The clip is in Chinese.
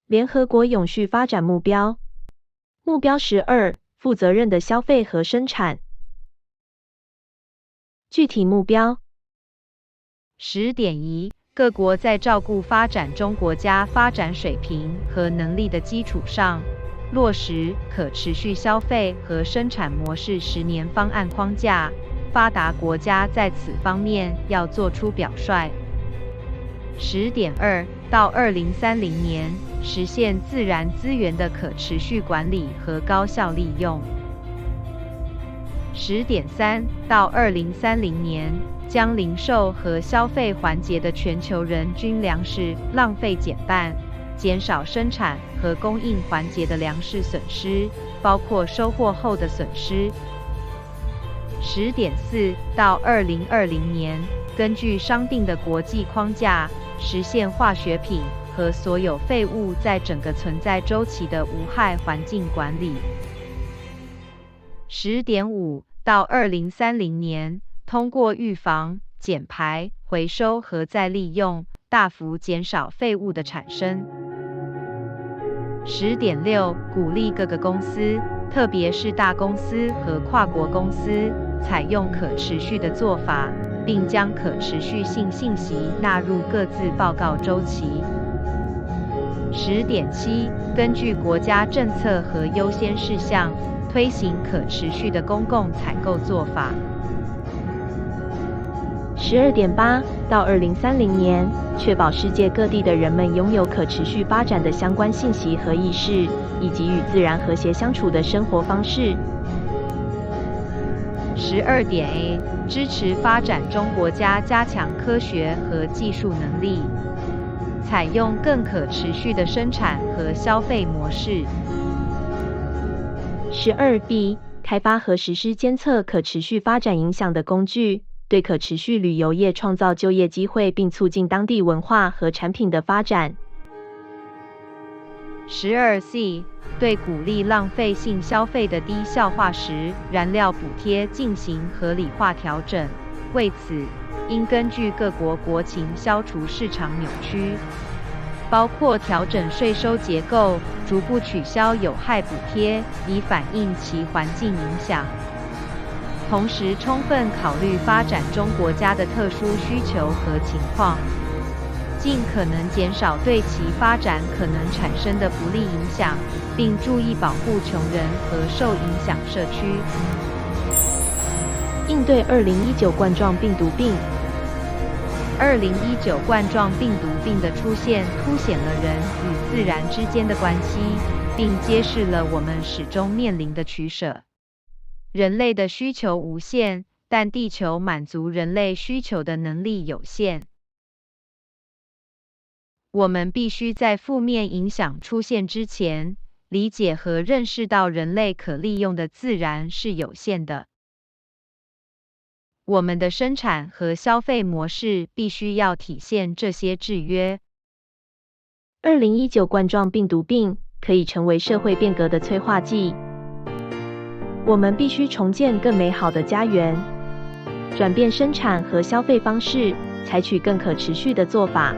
联合国永续发展目标。目标12：负责任的消费和生产。具体目标 10.1 各国在照顾发展中国家发展水平和能力的基础上，落实可持续消费和生产模式10年方案框架，发达国家在此方面要做出表率。10.2 到2030年，实现自然资源的可持续管理和高效利用。10.3 到2030年，将零售和消费环节的全球人均粮食浪费减半，减少生产和供应环节的粮食损失，包括收获后的损失。10.4 到2020年，根据商定的国际框架，实现化学品和所有废物在整个存在周期的无害环境管理。10.5 到2030年，通过预防、减排、回收和再利用，大幅减少废物的产生。10.6 鼓励各个公司，特别是大公司和跨国公司，采用可持续的做法，并将可持续性信息纳入各自报告周期。10.7 根据国家政策和优先事项，推行可持续的公共采购做法。12.8 到2030年，确保世界各地的人们拥有可持续发展的相关信息和意识，以及与自然和谐相处的生活方式。12.A 支持发展中国家加强科学和技术能力，采用更可持续的生产和消费模式。12B 开发和实施监测可持续发展影响的工具，对可持续旅游业创造就业机会，并促进当地文化和产品的发展。12C 对鼓励浪费性消费的低效化石燃料补贴进行合理化调整，为此，应根据各国国情消除市场扭曲，包括调整税收结构，逐步取消有害补贴，以反映其环境影响。同时充分考虑发展中国家的特殊需求和情况，尽可能减少对其发展可能产生的不利影响，并注意保护穷人和受影响社区。应对2019冠状病毒病。2019冠状病毒病的出现凸显了人与自然之间的关系，并揭示了我们始终面临的取舍。人类的需求无限，但地球满足人类需求的能力有限。我们必须在负面影响出现之前，理解和认识到人类可利用的自然是有限的。我们的生产和消费模式必须要体现这些制约。2019冠状病毒病可以成为社会变革的催化剂。我们必须重建更美好的家园，转变生产和消费方式，采取更可持续的做法。